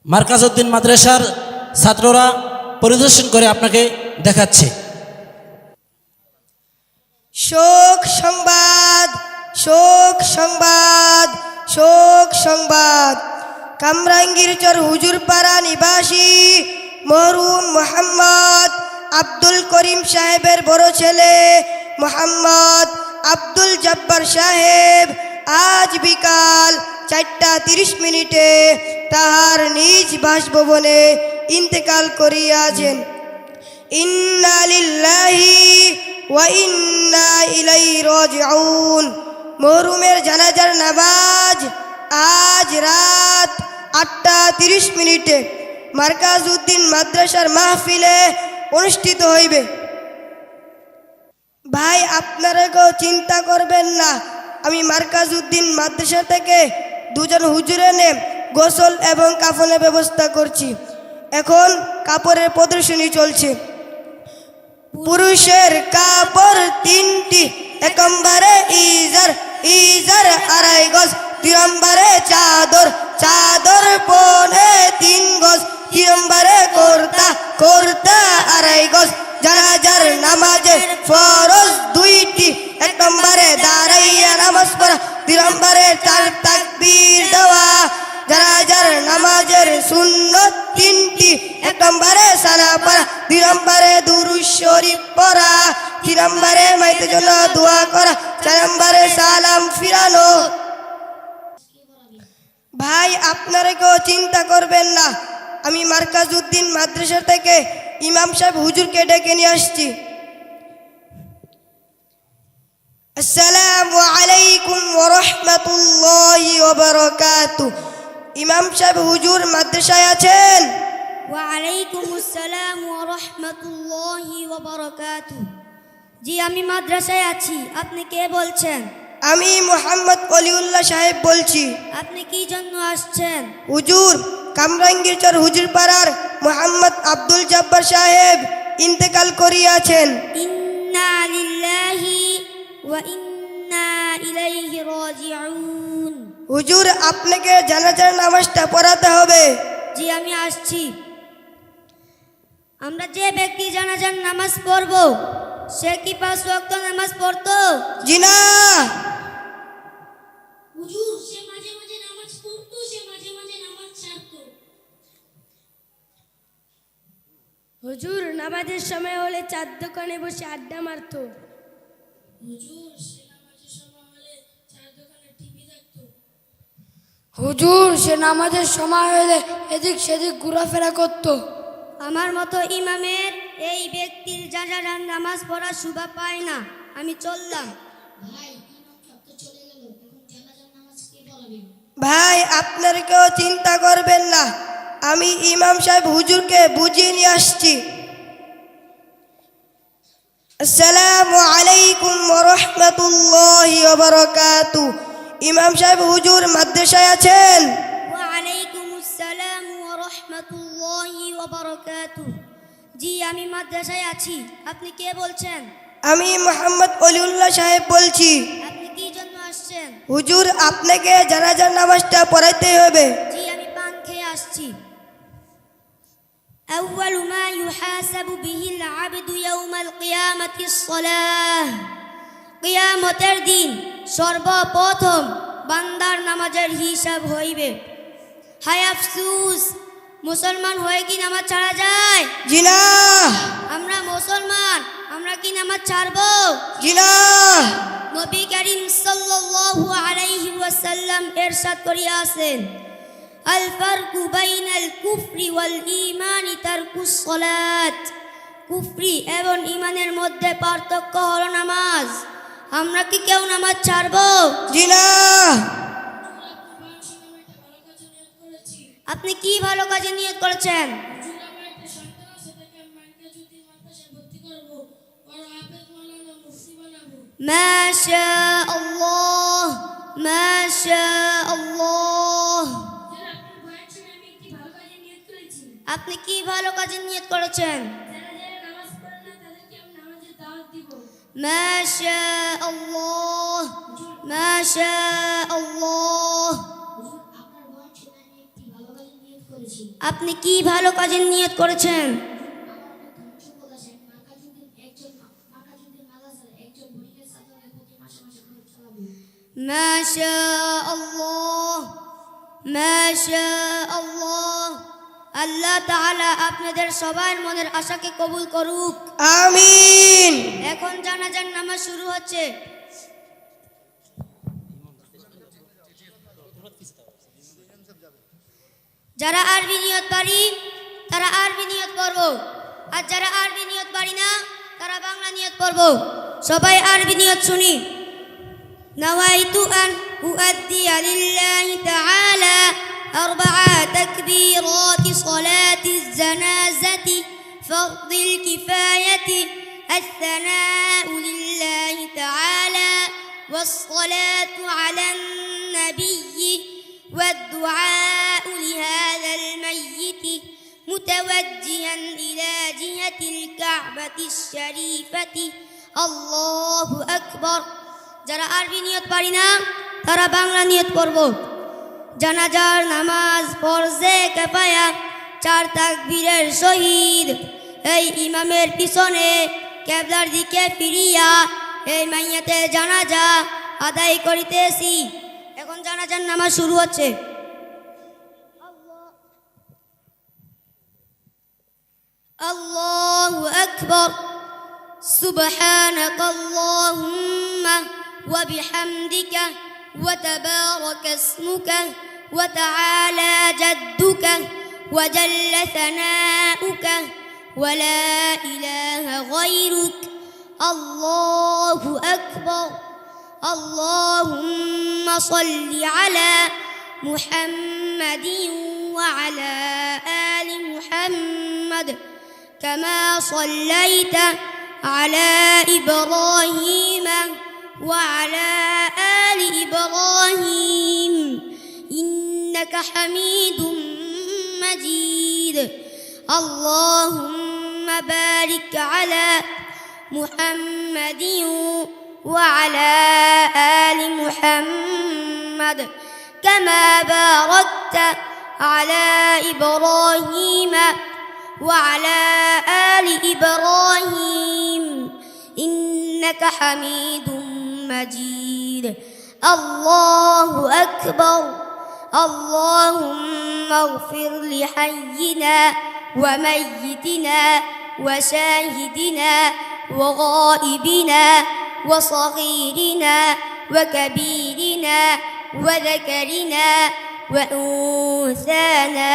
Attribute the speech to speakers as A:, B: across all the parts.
A: মার্কাজউদ্দিন মাদ্রাসার ছাত্ররা পরিদর্শন করে আপনাকে দেখাচ্ছে।
B: শোক সংবাদ, শোক সংবাদ, শোক সংবাদ। কামরাঙ্গীরচর হুজুরপাড়া নিবাসী মরহুম মোহাম্মদ আব্দুল করিম সাহেবের বড় ছেলে মোহাম্মদ আব্দুল জব্বার সাহেব আজ বিকাল 4:30 তাহার নিজ বাসভবনে ইন্তেকাল করিয়াছেন। ইন্না লিল্লাহি ওয়া ইন্না ইলাইহি রাজিউন। মরহুমের জানাজার নামাজ আজ রাত 8:30 মার্কাজউদ্দিন মাদ্রাসার মাহফিলে অনুষ্ঠিত হইবে। ভাই, আপনারা কেউ চিন্তা করবেন না, আমি মার্কাজউদ্দিন মাদ্রাসা থেকে দুজন হুজুর এনে গোসল এবং কাফনের ব্যবস্থা করছি। এখন কাপড়ের প্রদর্শনী চলছে। পুরুষের কাপড় 3টি, 1 নম্বরে ইজার, ইজার 2.5 গজ, 2 নম্বরে চাদর, চাদর 3.5 গজ, 3 নম্বরে কুর্তা, কুর্তা 2.5 গজ। জানাজার নামাজে ফরজ 2টি, 1 নম্বরে দাঁড়াইয়া নামাজ পড়া, 2 নম্বরে 4 তাকবীর দেওয়া। জানাজার নামাজের সুন্নত 3টি, 1 নম্বরে সানা পড়া, 2 নম্বরে দুরূদ শরীফ পড়া, 3 নম্বরে মাইতের জন্য দোয়া করা, 4 নম্বরে সালাম ফিরানো। ভাই, আপনারা কেউ চিন্তা করবেন না, আমি মার্কাজউদ্দিন মাদ্রাসা থেকে ইমাম সাহেব হুজুরকে ডেকে নিয়ে আসছি। আসসালামু আলাইকুম ওয়া রাহমাতুল্লাহি ওয়া বারাকাতুহু। ইমাম সাহেব হুজুর মাদ্রাসায় আছেন?
C: ওয়া আলাইকুমুস সালাম ওয়া রাহমাতুল্লাহি ওয়া বারাকাতুহু। জি, আমি মাদ্রাসায় আছি। আপনি কে বলছেন?
B: আমি মোহাম্মদ অলিউল্লাহ সাহেব বলছি।
C: আপনি কি জন্য আসছেন?
B: হুজুর, কামরাঙ্গীরচর হুজুরপাড়ার মোহাম্মদ আব্দুল জব্বার সাহেব ইন্তেকাল করিয়াছেন।
C: ইন্না লিল্লাহি ওয়া ইন্না ইলাইহি রাজিউন।
B: হুজুর, আপনাকে জানাজার নামাজটা পড়াতে হবে।
C: জি, আমি আসছি। আমরা যে ব্যক্তি জানাজার নামাজ পড়ব, সে কি 5 ওয়াক্ত নামাজ পড়তো?
B: জি না।
C: হুজুর, সে মাঝে মাঝে নামাজ পড়তো, সে মাঝে মাঝে নামাজ ছাড়তো।
D: হুজুর, নামাজের সময় হলে চার দোকানে বসে আড্ডা মারতো।
C: হুজুর, সে নামাজের সময় হলে চার দোকানে টিভি দেখতো।
D: হুজুর, সে নামাজের সময় হলে এদিক সেদিক ঘোরাফেরা করত।
C: আমার মতো ইমামের এই ব্যক্তির জানাজার নামাজ পড়া শোভা পায় না। আমি চললাম।
B: ভাই, আপনারা কেউ চিন্তা করবেন না, আমি ইমাম সাহেব হুজুরকে বুঝিয়ে নিয়ে আসছি। আসসালামু আলাইকুম ওয়া রাহমাতুল্লাহি ওয়া বারাকাতুহু। ইমাম সাহেব হুজুর মাদ্রাসায় আছেন?
C: ওয়া আলাইকুমুস সালাম ওয়া রাহমাতুল্লাহি ওয়া বারাকাতুহু। জি, আমি মাদ্রাসায় আছি। আপনি কে বলছেন?
B: আমি মোহাম্মদ অলিউল্লাহ সাহেব বলছি।
C: আপনি কি জন্য আসছেন?
B: হুজুর, আপনাকে জানাজার নামাজটা পড়াইতে হবে।
C: জি, আমি পান খেয়ে আসছি। আউয়ালু মা ইউহাসাবু বিহিল আবদু ইয়াউমাল কিয়ামাতিস সালাহ। কিয়ামতের দিন সর্বপ্রথম বান্দার নামাজের হিসাব হইবে। হায় আফসোস, মুসলমান হয়ে কি নামাজ ছাড়া যায়?
B: জি না।
C: আমরা মুসলমান, আমরা কি নামাজ ছাড়ব?
B: জি না।
C: নবী করিম সাল্লাল্লাহু আলাইহি ওয়াসাল্লাম ইরশাদ করিয়াছেন, আল ফারকু বাইনাল কুফরি ওয়াল ঈমানি তারকুস সালাত। কুফরি এবং ঈমানের মধ্যে পার্থক্য হলো নামাজ। আমরা কি কেউ নামাজ ছাড়ব?
B: জি না।
C: আপনি কি ভালো কাজে নিয়ত করেছেন? মাশা আল্লাহ, মাশা আল্লাহ। আপনি কি ভালো কাজে নিয়ত করেছেন? মাশা আল্লাহ, মাশা আল্লাহ।
E: আপনার বয়ান শুনে আমি একটি ভালো কাজে নিয়ত করেছি।
C: আপনি কি ভালো কাজের নিয়ত করেছেন? মাশা আল্লাহ, মাশা আল্লাহ। আল্লাহ তাআলা আপনাদের সবার মনের আশাকে কবুল করুক।
B: আমিন।
C: এখন জানাজার নামাজ শুরু হচ্ছে। যারা আরবি নিয়ত পারি তারা আরবি নিয়ত পড়ব, আর যারা আরবি নিয়ত পারি না তারা বাংলা নিয়ত পড়ব। সবাই আরবি নিয়ত শুনি। নাওয়াইতু আন উআদ্দিয়া লিল্লাহি তাআলা আরবা'a তাকবীরাতি সালাতিজ জানাজাতি ফারদিল কিফায়াতি الثناء لله تعالى والصلاة على النبي والدعاء لهذا الميت متوجها إلى جهة الكعبة الشريفة الله أكبر। যারা আরবি নিয়ত পারি না তারা বাংলা নিয়ত পড়ব। জানাজার নামাজ ফরজে কিফায়া 4 তাকবীরের সহিত এই ইমামের পিছনে কিবলার দিকে ফিরিয়া এই মাইয়াতের জানাজা আদায় করিতেছি। এখন জানাজার নামাজ শুরু হচ্ছে। আল্লাহু আকবার। সুবহানাক আল্লাহুম্মা ওয়া বিহামদিকা ওয়া তাবারাকা ইসমুকা ওয়া তাআলা জাদ্দুকা ওয়া জাল্লা সানাউকা ওয়া লা ইলাহা গায়রুক। আল্লাহু আকবার। اللهم صل على محمد وعلى آل محمد كما صليت على إبراهيم وعلى آل إبراهيم إنك حميد مجيد. اللهم بارك على محمد وعلى آل محمد كما باركت على إبراهيم وعلى آل إبراهيم إنك حميد مجيد. الله أكبر. اللهم اغفر لحينا وميتنا وشاهدنا وغائبنا وصغيرنا وكبيرنا وذكرنا وأنثانا.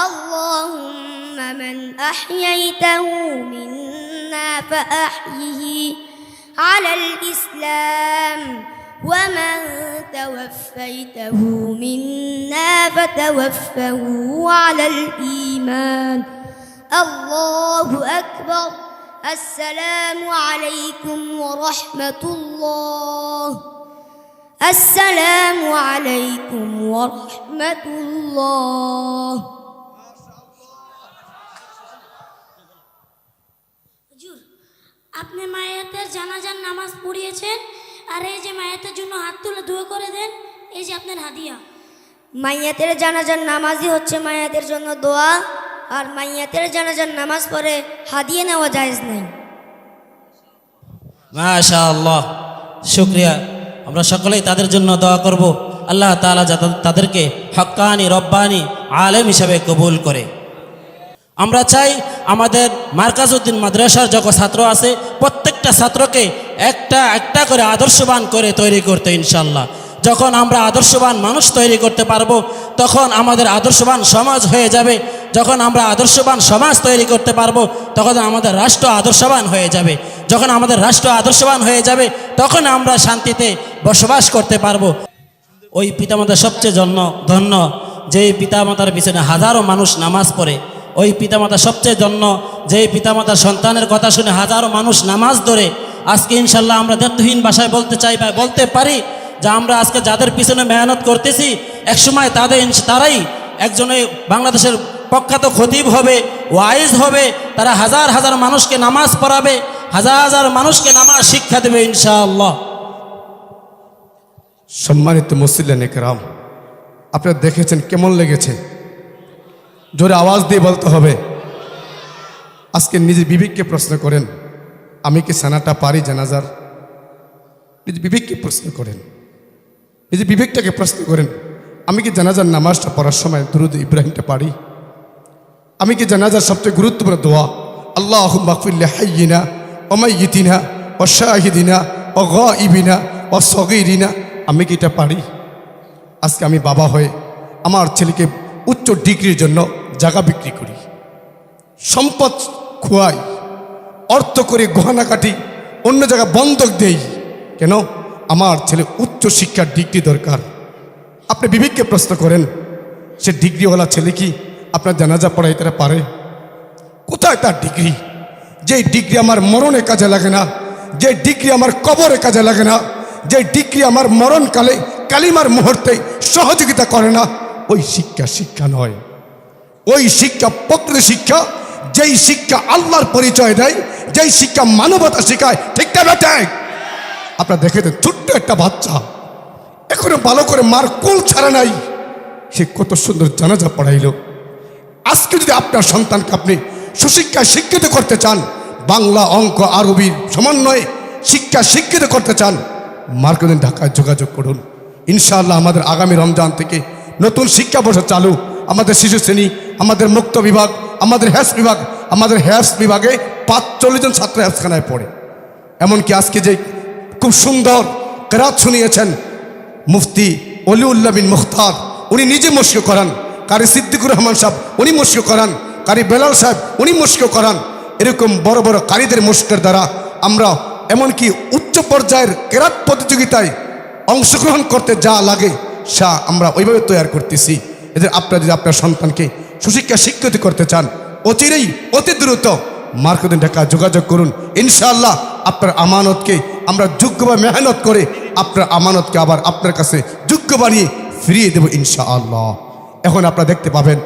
C: اللهم من أحييته منا فأحيه على الإسلام ومن توفيته منا فتوفه على الإيمان. الله أكبر. السلام عليكم ورحمة الله. السلام عليكم ورحمة الله.
E: হুজুর, আপনি মায়াতের জানাজার নামাজ পড়িয়েছেন, আর এই যে মায়াতের জন্য হাত তুলে দোয়া করে দেন, এই যে আপনার হাদিয়া।
C: মাইয়াতের জানাজার নামাজই হচ্ছে মাইয়াতের জন্য দোয়া, আর মাইয়াতের জানাজার নামাজ পড়ে হাদিয়া নেওয়া জায়েজ নাই।
A: মাশাআল্লাহ, শুকরিয়া। আমরা সকলেই তাদের জন্য দোয়া করব, আল্লাহ তাআলা যাতে তাদেরকে হক্কানি রব্বানি আলেম হিসাবে কবুল করে। আমরা চাই আমাদের মার্কাজউদ্দিন মাদ্রাসার যত ছাত্র আছে প্রত্যেকটা ছাত্রকে একটা একটা করে আদর্শবান করে তৈরি করতে ইনশাআল্লাহ। যখন আমরা আদর্শবান মানুষ তৈরি করতে পারবো তখন আমাদের আদর্শবান সমাজ হয়ে যাবে। যখন আমরা আদর্শবান সমাজ তৈরি করতে পারবো তখন আমাদের রাষ্ট্র আদর্শবান হয়ে যাবে। যখন আমাদের রাষ্ট্র আদর্শবান হয়ে যাবে তখন আমরা শান্তিতে বসবাস করতে পারবো। ওই পিতামাতা সবচেয়ে ধন্য, যেই পিতামাতার পিছনে হাজারো মানুষ নামাজ পড়ে। ওই পিতামাতা সবচেয়ে ধন্য, যেই পিতামাতার সন্তানের কথা শুনে হাজারো মানুষ নামাজ ধরে। আজকে ইনশাল্লাহ আমরা দ্ব্যর্থহীন ভাষায় বলতে চাই বা বলতে পারি যে আমরা আজকে যাদের পিছনে মেহনত করতেছি একসময় তারাই একজনে বাংলাদেশের প্রখ্যাত খতিব হবে, ওয়াইজ হবে। তারা হাজার হাজার মানুষকে নামাজ পড়াবে, হাজার হাজার মানুষকে নামাজ শিক্ষা দেবে ইনশাআল্লাহ।
F: সম্মানিত মুসল্লিয়ান একরাম, আপনারা দেখেছেন কেমন লেগেছে? জোরে আওয়াজ দিয়ে বলতে হবে। আজকে নিজের বিবেককে প্রশ্ন করেন, আমি কি সানাটা পারি জানাজার? নিজের বিবেককে প্রশ্ন করেন, নিজের বিবেকটাকে প্রশ্ন করেন, আমি কি জানাজার নামাজটা পড়ার সময় দুরূদ ইব্রাহিমটা পারি? আমি কি জানাজার সবচেয়ে গুরুত্বপূর্ণ দোয়া আল্লাহুম্মা গফির লিহাইয়িনা ওয়া মাইয়িতিনা ওয়া শাহিদিনা ওয়া গায়িবিনা ওয়া সগীরিনা, আমি কি এটা পারি? আজকে আমি বাবা হয়ে আমার ছেলেকে উচ্চ ডিগ্রির জন্য জায়গা বিক্রি করি, সম্পদ খুয়াই, অর্থ করে গহনা কাটি, অন্য জায়গায় বন্ধক দেই। কেন? আমার ছেলে উচ্চ শিক্ষার ডিগ্রি দরকার। আপনি বিবেককে প্রশ্ন করেন, সে ডিগ্রিওয়ালা ছেলে কি আপনার জানাজা পড়াইতে পারে? কোথায় তার ডিগ্রি? যে ডিগ্রি আমার মরণে কাজে লাগে না, যে ডিগ্রি আমার কবরে কাজে লাগে না, যে ডিগ্রি আমার মরণকালে কালিমার মুহূর্তে সহযোগিতা করে না, ওই শিক্ষা শিক্ষা নয়। ওই শিক্ষা প্রকৃত শিক্ষা, যেই শিক্ষা আল্লাহর পরিচয় দেয়, যেই শিক্ষা মানবতা শেখায়। ঠিক না বেটা? আপনারা দেখে দেন, ছোট্ট একটা বাচ্চা এখনো ভালো করে মার কোল ছাড়া নাই, সে কত সুন্দর জানাজা পড়াইল। আজকে যদি আপনার সন্তানকে আপনি সুশিক্ষায় শিক্ষিত করতে চান, বাংলা অঙ্ক আরবির সমন্বয়ে শিক্ষা শিক্ষিত করতে চান, মার্কেদিন ঢাকায় যোগাযোগ করুন। ইনশাআল্লাহ আমাদের আগামী রমজান থেকে নতুন শিক্ষাবর্ষ চালু। আমাদের শিশু শ্রেণী, আমাদের মুক্ত বিভাগ, আমাদের হ্যাস বিভাগ, আমাদের হ্যাস বিভাগে 45 জন ছাত্র হ্যাসখানায় পড়ে। এমনকি আজকে যে খুব সুন্দর কেরাত শুনিয়েছেন মুফতি অলিউল্লাহ বিন মুখতার, উনি নিজে মস্ক করান। কারি সিদ্দিকুর রহমান সাহেব উনি মস্ক করান, কারি বেলাল সাহেব উনি মস্ক করান। এরকম বড় বড় কারিদের মস্কের দ্বারা আমরা এমনকি উচ্চ পর্যায়ের কেরাত প্রতিযোগিতায় অংশগ্রহণ করতে যা লাগে সা আমরা ওইভাবে তৈরি করতেছি। এদের আপনারা যদি আপনার সন্তানকে সুশিক্ষা শিক্ষিত করতে চান, অচিরেই অতি দ্রুত মার্কেদিন ঢাকা যোগাযোগ করুন। ইনশাআল্লাহ আপনার আমানতকে আমরা যোগ্যভাবে মেহনত করে আপনার আমানতকে আবার আপনার কাছে যোগ্য বানিয়ে ফিরিয়ে দেব ইনশাআল্লাহ। এখন আপনারা দেখতে পাবেন